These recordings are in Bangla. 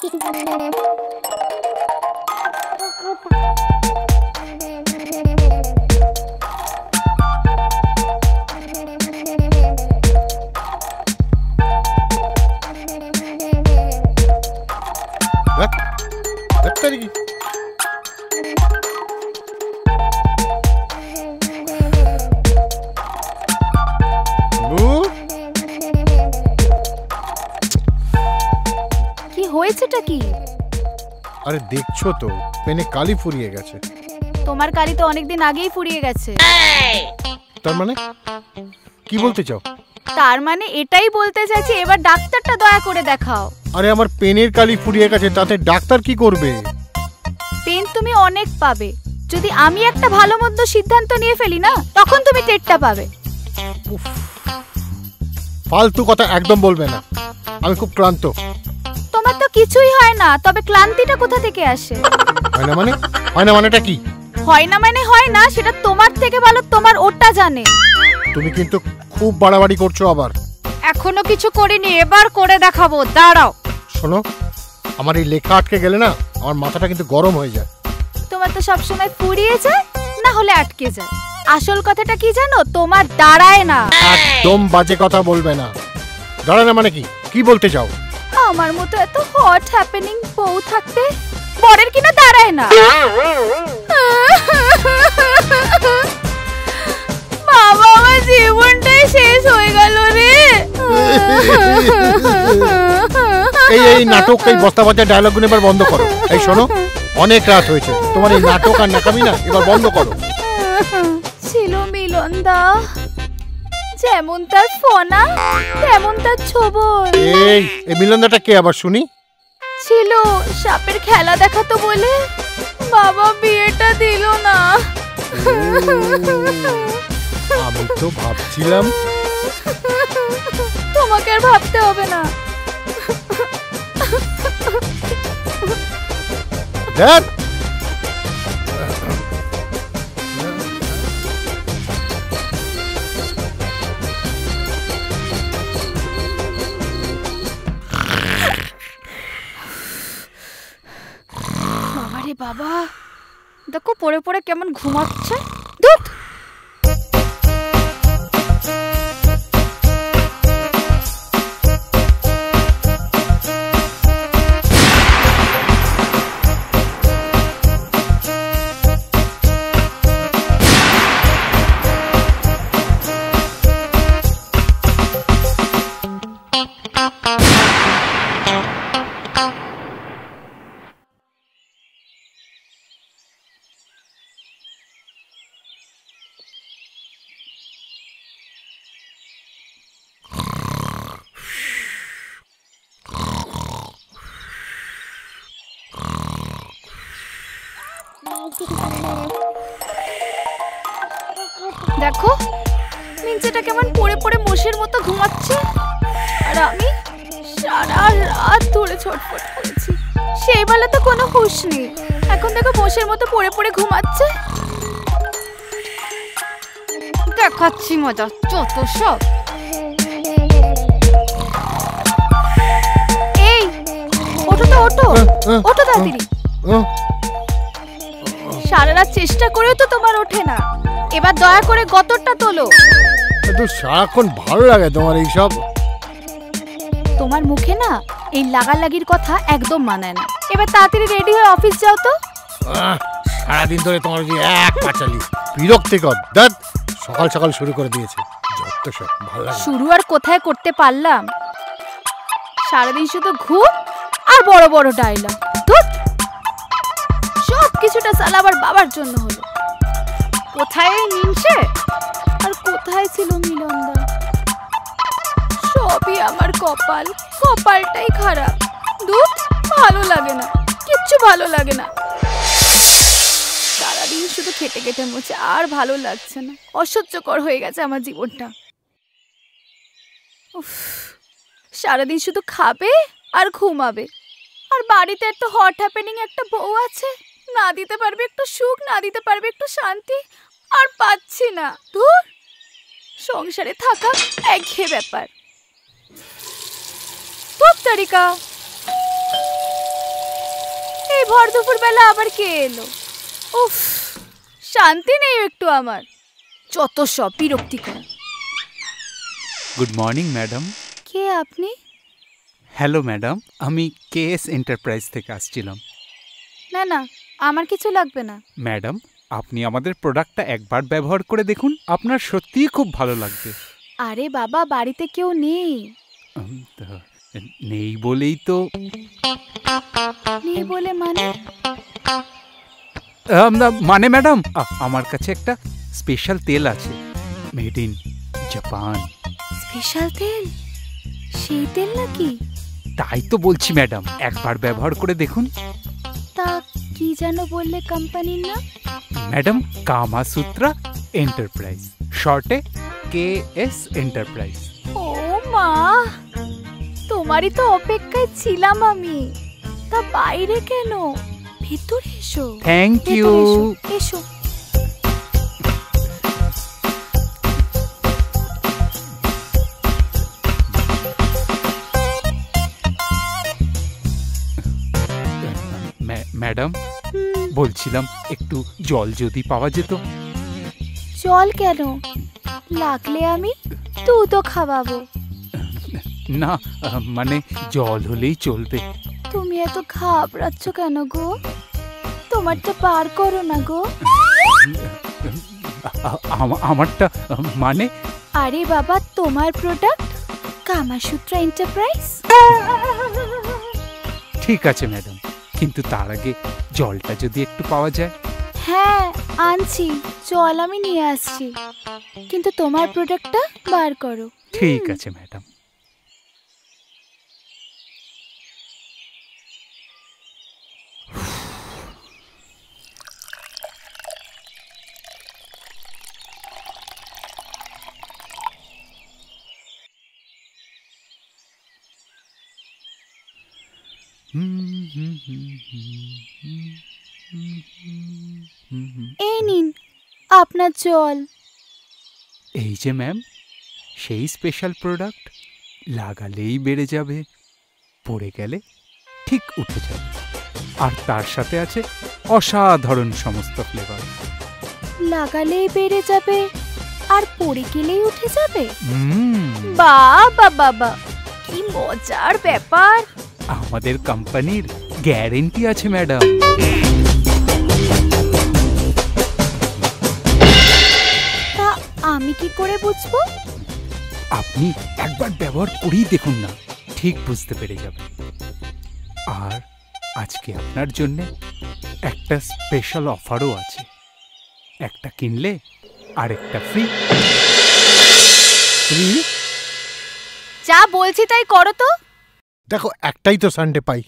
কি হয়েছেটা কি? আরে দেখছো তো পেনে কালি ফুরিয়ে গেছে। তোমার কালি তো অনেকদিন আগেই ফুরিয়ে গেছে। তার মানে কি বলতে চাও? তার মানে এটাই বলতে চাইছি এবার ডাক্তারটা দয়া করে দেখাও। আরে আমার পেনের কালি ফুরিয়ে গেছে, তাতে ডাক্তার কি করবে? পেন তুমি অনেক পাবে, যদি আমি একটা ভালো মন্দ সিদ্ধান্ত নিয়ে ফেলি না তখন তুমি টেটটা পাবে। ফালতু কথা একদম বলবে না, আমি খুব ক্লান্ত। তোমার তো কিছুই হয় না, তবে ক্লান্তিটা কোথা থেকে আসে? হয় না মানে? হয় না মানেটা কি? হয় না মানে হয় না, সেটা তোমার থেকে ভালো তোমার ওটা জানে। তুমি কিন্তু খুব বাড়াবাড়ি করছো আবার। এখনো কিছু করিনি, এবার করে দেখাবো, দাঁড়াও। শোনো, আমার এই লেখা আটকে গেলে না আমার মাথাটা কিন্তু গরম হয়ে যায়। তোমার তো সবসময় ফুরিয়ে যায় না হলে আটকে যায়। আসল কথাটা কি জানো, তোমার দাঁড়ায় না। একদম বাজে কথা বলবে না। দাঁড়ায় না মানে কি? কি বলতে চাও? আমার মতো এত হট হ্যাপেনিং বউ থাকতে বরের কিনা দাঁড়ায় না। বাবা, আমার জীবনটাই শেষ হয়ে গেল রে। এই নাটক, এই বস্তা বাজার ডায়লগ গুলো এবার বন্ধ করো। এই শোনো, অনেক রাত হয়েছে, তোমার এই নাটক আর নাকামি না এবার বন্ধ করো। ছিল মিলনদা, যেমন তার ফোনা তেমন তার ছোবল। এই মিলনদাটা কে আবার শুনি? ছিল, সাপের খেলা দেখাতো বলে বাবা বিয়েটা দিল না। আমি তো ভাবছিলাম। তোমাকে আর ভাবতে হবে না। দেখ, বাবারে বাবা, দেখো পড়ে পড়ে কেমন ঘুমাচ্ছে। ধুত। দেখো মিঞ্চেটা কেমন পড়ে পড়ে মোষের মতো ঘুমাচ্ছে, আর আমি সারা রাত ধরে ছটফট করেছি, সেই বেলা তো কোনো হুঁশ নেই। এখন দেখো মোষের মতো পড়ে পড়ে ঘুমাচ্ছে। দেখাচ্ছি মজা, যত সব। এই ওঠো তো, ওঠো ওঠো তাড়াতাড়ি। সারা রাত চেষ্টা করেও তো তোমার ওঠে না, এবার দয়া করে গতরটা তোলো। তো সারাক্ষণ ভালো লাগে তোমার এইসব। তোমার মুখে না এই লাগালাগির কথা একদম মানায় না। এবার তাড়াতাড়ি রেডি হয়ে অফিস যাও তো। সারাদিন ধরে তোমার যে এক পাঁচালি, বিরক্তিকর। দেখ, সকাল সকাল শুরু করে দিয়েছে, যত সব ভালো লাগে। শুরু আর কোথায় করতে পারলাম, সারাদিন শুধু ঘুম আর বড় বড় ডায়লগ। সব কিছুটা সালা আবার বাবার জন্য হলো। কোথায় মিনছে আর কোথায় ছিল মিলনদা? সবই আমার কপাল, কপালটাই খারাপ। দুধ ভালো লাগে না, কিচ্ছু ভালো লাগে না। সারাদিন শুধু খেটে খেটে মুছে, আর ভালো লাগছে না। অসহ্যকর হয়ে গেছে আমার জীবনটা। সারাদিন শুধু খাবে আর ঘুমাবে, আর বাড়িতে এত হট হ্যাপেনিং একটা বউ আছে, না দিতে পারবে একটু সুখ, না দিতে পারবে একটু শান্তি, আর পাচ্ছি না। ধুর, সংসারে থাকা একঘেয়ে ব্যাপার। ধুর তারিকা। এই ভর দুপুর বেলা আবার কে এলো? উফ, শান্তি নেই একটু আমার, যত সব বিরক্তিকর। Good morning madam. কে আপনি? হ্যালো ম্যাডাম, আমি কেএস এন্টারপ্রাইজ থেকে আসছিলাম। না না, আমার কিছু লাগবে না। ম্যাডাম, আপনি আমাদের প্রোডাক্টটা একবার ব্যবহার করে দেখুন, আপনার সত্যিই খুব ভালো লাগবে। আরে বাবা, বাড়িতে কেউ নেই। নেই বলেই তো। নেই বলে মানে? মানে ম্যাডাম, আমার কাছে একটা স্পেশাল তেল আছে, মেড ইন জাপান। স্পেশাল তেল? সেই তেল নাকি? তাই তো বলছি ম্যাডাম, একবার ব্যবহার করে দেখুন। তা কি যেন বললে কোম্পানির নাম? ম্যাডাম, কামাসূত্রা এন্টারপ্রাইজ, শর্টে কেএস এন্টারপ্রাইজ। ও মা, তোমারই তো অপেক্ষায় ছিলাম আমি। তা বাইরে কেন? ভেতরে এসো। Thank you. এসো। ম্যাডাম, বলছিলাম একটু জল যদি পাওয়া যেত। জল কেন? লাগলে আমি দুধও খাওয়াবো। না, মানে জল হলেই চলবে। তুমি এত ঘাবড়াচ্ছ কেন গো? তোমারটা পার করো না গো। আমারটা মানে? আরে বাবা, তোমার প্রোডাক্ট কামাসূত্রা এন্টারপ্রাইজ। ঠিক আছে ম্যাডাম, কিন্তু তার আগে জলটা যদি একটু পাওয়া যায়। হ্যাঁ আনছি, জল আমি নিয়ে আসছি, কিন্তু তোমার প্রোডাক্টটা বার করো। ঠিক আছে ম্যাডাম। এই নিন আপনার জল। এই যে ম্যাম, সেই স্পেশাল প্রোডাক্ট, লাগালেই বেড়ে যাবে, পড়ে গেলে ঠিক উঠে যাবে, আর তার সাথে আছে অসাধারণ সমস্ত ফ্লেভার। লাগালেই বেড়ে যাবে আর পড়ে গেলেই উঠে যাবে? বাবা বাবা, কি মজার ব্যাপার। আমাদের কোম্পানির গ্যারেন্টি আছে ম্যাডাম। তা আমি কি করে বুঝবো? আপনি একবার ব্যবহার করেই দেখুন না, ঠিক বুঝতে পেরে যাবেন। আর আজকে আপনার জন্য একটা স্পেশাল অফারও আছে, একটা কিনলে আরেকটা ফ্রি। ফ্রি? যা বলছি তাই করো তো। দেখো, একটাই তো সানডে পাই,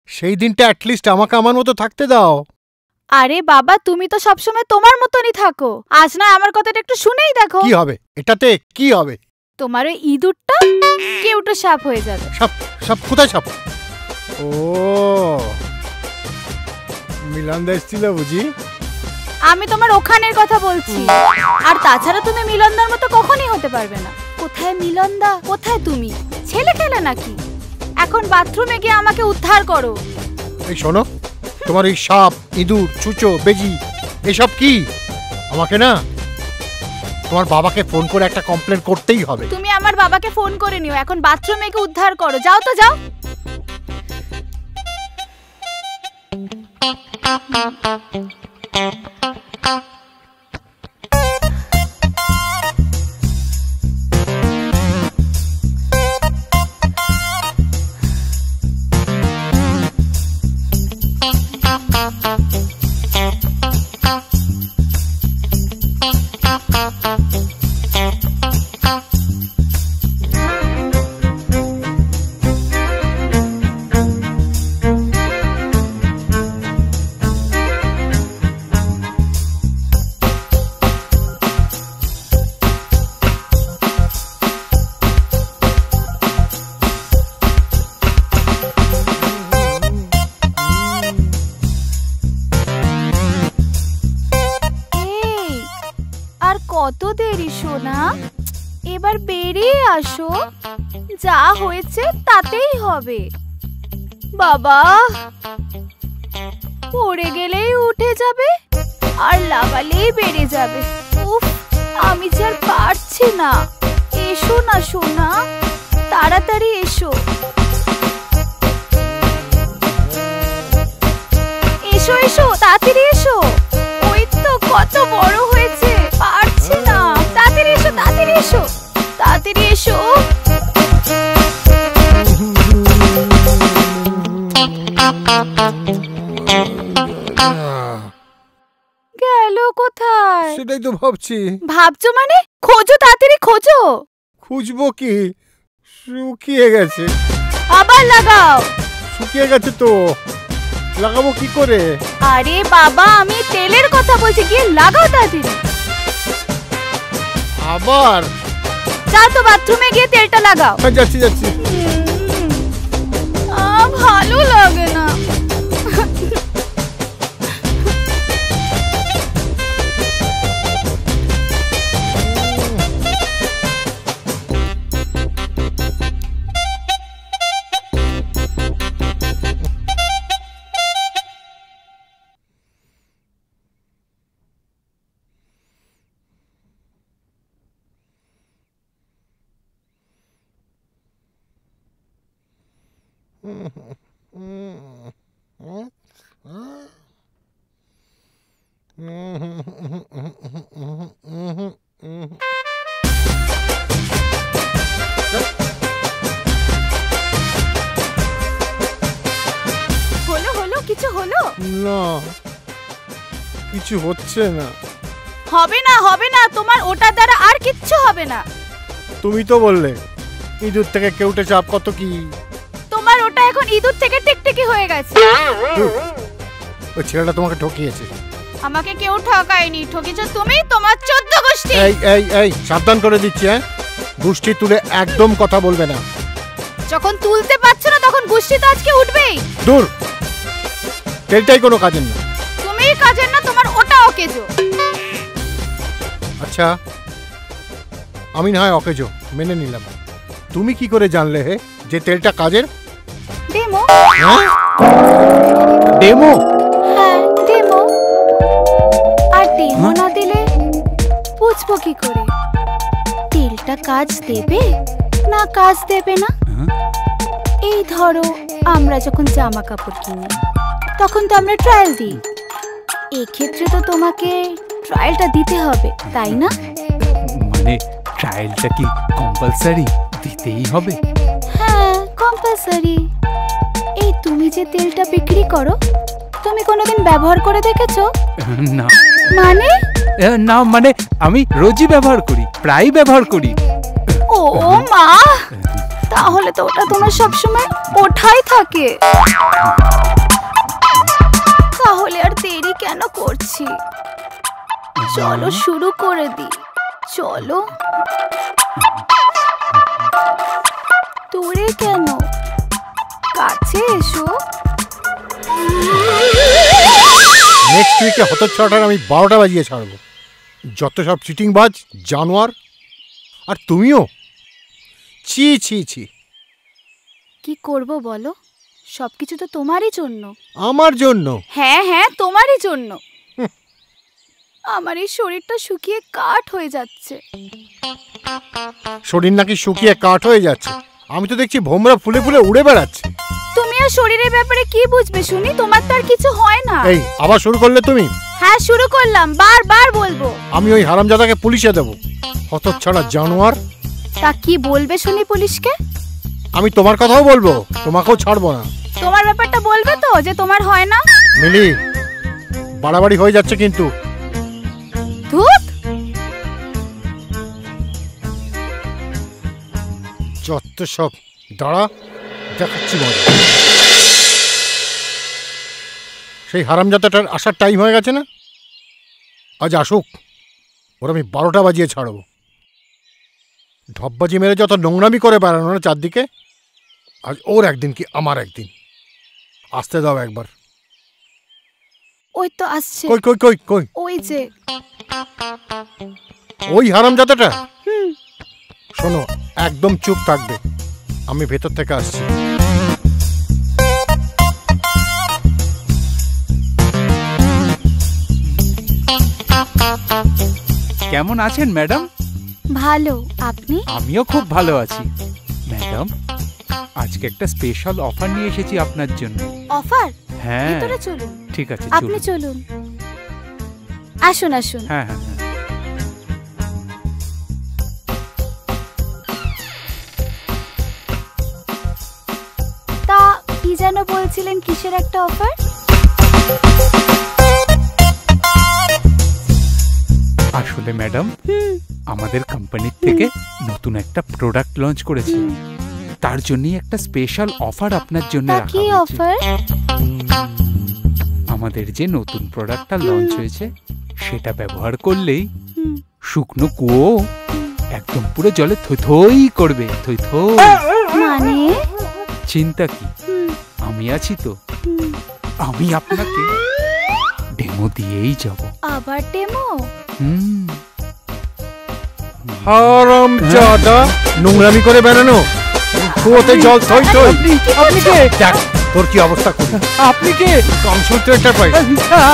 সেই দিনটা অ্যাটলিস্ট আমাকে আমার মতো থাকতে দাও। আরে বাবা, তুমি তো সবসময় তোমার মতনই থাকো, আজ না আমার কথাটা একটু শুনেই দেখো। কি হবে এটাতে? কি হবে? তোমার ওই ইঁদুরটা কেউটো সাপ হয়ে যাবে। সাপ? সাপ কোথায় সাপ? ও, মিলনদা এসেছিল বুঝি? আমি তোমার ওখানের কথা বলছি। আর তাছাড়া তুমি মিলনদার মতো কখনই হতে পারবে না। কোথায় মিলনদা, কোথায় তুমি? ছেলে খেলে নাকি? এখন বাথরুমে গিয়ে আমাকে উদ্ধার করো। এই শোনো, তোমার এই সাপ, ইঁদুর, চুচো, বেজি এসব কি? আমাকে না তোমার বাবাকে ফোন করে একটা কমপ্লেন করতেই হবে। তুমি আমার বাবাকে ফোন করে নিও, এখন বাথরুমে গিয়ে উদ্ধার করো। যাও তো যাও। কত দেরি সোনা, এবার বেরিয়ে আসো। যা হয়েছে তাতেই হবে। বাবা, পড়ে গেলেই উঠে যাবে আর লাগালেই বেড়ে যাবে। উফ, আমি যে আর পারছি না। এসো না সোনা, তাড়াতাড়ি এসো। এসো এসো, তাড়াতাড়ি এসো। ওই তো কত বড় হয়েছে, পারছি না। তাড়াতাড়ি এসো, তাড়াতাড়ি এসো, তাড়াতাড়ি এসো। গেল কোথায়? সেটাই তো ভাবছি। ভাবছো মানে? খোঁজো, তাড়াতাড়ি খোঁজো। খুঁজবো কি? শুকিয়ে গেছে। আবার লাগাও। শুকিয়ে গেছে তো, লাগাবো কি করে? আরে বাবা, আমি তেলের কথা বলছি, গিয়ে লাগাও তাড়াতাড়ি। আবার? যাও তো বাথরুমে গিয়ে তেলটা লাগাও। যাচ্ছি যাচ্ছি। ভালো লাগে না। হলো হলো, কিছু হলো? না, কিছু হচ্ছে না। হবে না, হবে না, তোমার ওটার দ্বারা আর কিচ্ছু হবে না। তুমি তো বললে ইঁদুর থেকে কেউটে চাপ কত কি। তোমার ওটা এখন ইঁদুর থেকে টিকটিকি হয়ে গেছে। ওই ছেলেটা তোমাকে ঠকিয়েছে। আমাকে কেউ ঠকায়নি, ঠকেছো তুমি, তোমার 14 গোষ্ঠী। এই এই এই, সাবধান করে দিচ্ছি, হ্যাঁ? গোষ্ঠী তুলে একদম কথা বলবে না। যখন তুলতে পারছো না তখন গোষ্ঠী তো আজকে উঠবেই। দূর, তেলটাই কোনো কাজের না। তুমিই কাজের না, তোমার ওটা অকেজো। আচ্ছা, আমি না হয় অকেজো মেনে নিলাম, তুমি কি করে জানলে হে যে তেলটা কাজের? ডেমো। ডেমো? হ্যাঁ, ডেমো। আর ডেমো না দিলে বুঝবো কি করে তেলটা কাজ দেবে না কাজ দেবে না? এই ধরো, আমরা যখন জামা কাপড় কিনি তখন তো আমরা ট্রায়াল দিই। এক্ষেত্রে তো তোমাকে ট্রায়ালটা দিতে হবে, তাই না? মানে ট্রায়ালটা কি কম্পালসারি দিতেই হবে? হ্যাঁ, কম্পালসারি। এই তুমি যে তেলটা বিক্রি করো, তুমি কোনোদিন ব্যবহার করে দেখেছো? না। মানে? না মানে আমি রোজই ব্যবহার করি, প্রায় ব্যবহার করি। ও মা, তাহলে তো ওটা তোমার সবসময় ওঠাই থাকে। তাহলে আর দেরি কেন করছি? চলো শুরু করে দিই। চলো। দূরে কেন, কাছে এসো। নেক্সট উইকে হতচ্ছাটার আমি 12টা বাজিয়ে ছাড়বো। যত সব চিটিংবাজ জানোয়ার। আর তুমিও, ছি ছি ছি। কি করব বলো, সবকিছু তো তোমারই জন্য। আমার জন্য? হ্যাঁ হ্যাঁ, তোমারই জন্য। আমার এই শরীরটা শুকিয়ে কাঠ হয়ে যাচ্ছে। শরীর নাকি শুকিয়ে কাঠ হয়ে যাচ্ছে? আমি তো দেখছি ভোমরা ফুলে ফুলে উড়ে বেড়াচ্ছে। তুমি আর শরীরের ব্যাপারে কি বুঝবে শুনি? তোমার তো আর কিছু হয় না। এই আবার শুরু করলে তুমি? হ্যাঁ, শুরু করলাম, বারবার বলবো। আমি ওই হারামজাদাকে পুলিশে দেবো। হতচ্ছাড়া জানোয়ার। তা কি বলবে শুনি পুলিশকে? আমি তোমার কথাও বলবো, তোমাকেও ছাড়বো না। তোমার ব্যাপারটা বলবে তো, যে তোমার হয় না? মিলি, বাড়াবাড়ি হয়ে যাচ্ছে কিন্তু। ধুত, যত সব। দাঁড়া, দেখাচ্ছি মজা। সেই হারামজাদাটার আসার টাইম হয়ে গেছে না? আজ আসুক, ওর আমি 12টা বাজিয়ে ছাড়বো। ঢপবাজি মেরে যত নোংরামি করে বেড়ানো না চারদিকে, আজ ওর একদিন কি আমার একদিন। আসতে দাও একবার। ওই তো আসছে। কই কই কই কই? ওই যে। ওই হারামজাদাটা? শোনো, একদম চুপ থাকবে, আমি ভেতর থেকে আসছি। কেমন আছেন ম্যাডাম? ভালো, আপনি? আমিও খুব ভালো আছি ম্যাডাম। আজকে একটা স্পেশাল অফার নিয়ে এসেছি আপনার জন্য। অফার? হ্যাঁ ভিতরে চলুন। ঠিক আছে, আপনি চলুন। আসুন আসুন। হ্যাঁ হ্যাঁ হ্যাঁ। তা কি যেন বলছিলেন, কিসের একটা অফার? আসলে ম্যাডাম, আমাদের কোম্পানির থেকে নতুন একটা প্রোডাক্ট লঞ্চ করেছি, তার জন্যই একটা স্পেশাল অফার আপনার জন্য তা রাখা কি হয়েছে। অফার? আমাদের যে নতুন প্রোডাক্টটা লঞ্চ হয়েছে সেটা ব্যবহার করলেই শুকনো কুয়ো একদম পুরো জলে থই থই করবে, থই থই। মানে? চিন্তা কি, আমি আছি তো, আমি আপনাকে ডেমো দিয়েই যাব। আবার ডেমো? হারামজাদা, নোংরামি করে বেড়ানো, কুয়োতে জল থই থই। আপনি কে? দেখ তোর কি অবস্থা করি। আপনি কে? কামসূত্র এন্টারপ্রাইজ।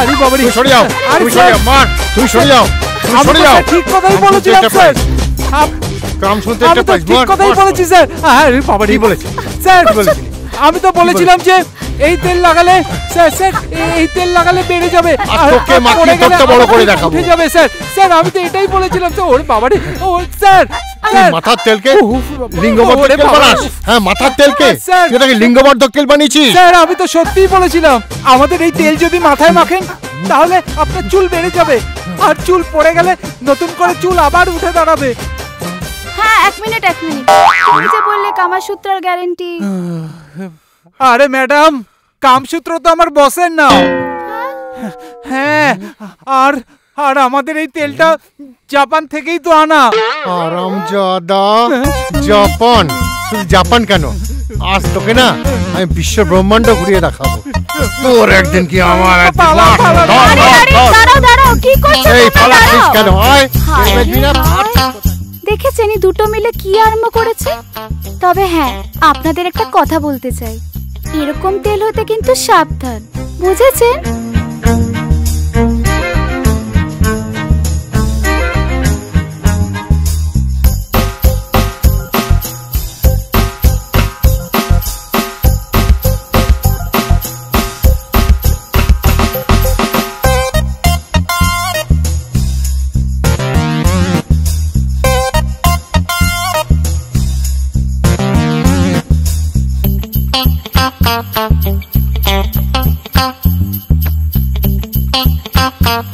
আরে বাবা রে, তুমি সরে যাও, তুমি সরে যাও, মার, তুমি সরে যাও, তুমি আমি সরে তো যাও। ঠিক কথাই বলেছিলাম স্যার। কামসূত্র আমি তো এন্টারপ্রাইজ, ঠিক মার, কথাই মার। বলেছি স্যার। আরে বাবা রে, কি বলেছি? স্যার কি বলেছি? আমি তো বলেছিলাম যে এই তেল লাগালে স্যার স্যার এই তেল লাগালে বেড়ে যাবে, আর তোকে মাখিয়ে তোরটা বড় করে দেখাবো। উঠে যাবে স্যার। স্যার আমি তো এটাই বলেছিলাম তো। ওরে বাবা রে, ও স্যার তুই স্যার মাথার তেলকে উফ, বাবা, লিঙ্গবর্ধক ওরে তেল বাবা। বানাস? হ্যাঁ, মাথার তেলকে স্যার। তুই এটাকে লিঙ্গবর্ধক তেল বানিয়েছিস? স্যার আমি তো সত্যিই বলেছিলাম, আমাদের এই তেল যদি মাথায় মাখেন তাহলে আপনার চুল বেড়ে যাবে, আর চুল পড়ে গেলে নতুন করে চুল আবার উঠে দাঁড়াবে। হ্যাঁ, এক মিনিট। তুমি যে বললে কামাসূত্রার গ্যারান্টি। আরে ম্যাডাম, কামসূত্র তো আমার বসের নাম। হ্যাঁ, আর আর আমাদের এই তেলটা জাপান থেকেই তো আনা। হারামজাদা, জাপান? শুধু জাপান কেন, আজ তোকে না আমি বিশ্ব ব্রহ্মাণ্ড ঘুরিয়ে দেখাবো। তোর একদিন কি আমার একদিন। পালা, পালা, ধর, আরে ধর, আরে, ধর। দাঁড়াও, কি করছো এই তোমরা? পালাচ্ছিস দাঁড়াও। কেন? আয়, হায় এই দেখবি না? রে, হায়। দেখেছেন এই দুটো মিলে কি আরম্ভ করেছে? তবে হ্যাঁ, আপনাদের একটা কথা বলতে চাই, এরকম তেল হতে কিন্তু সাবধান, বুঝেছেন?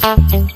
Thank you.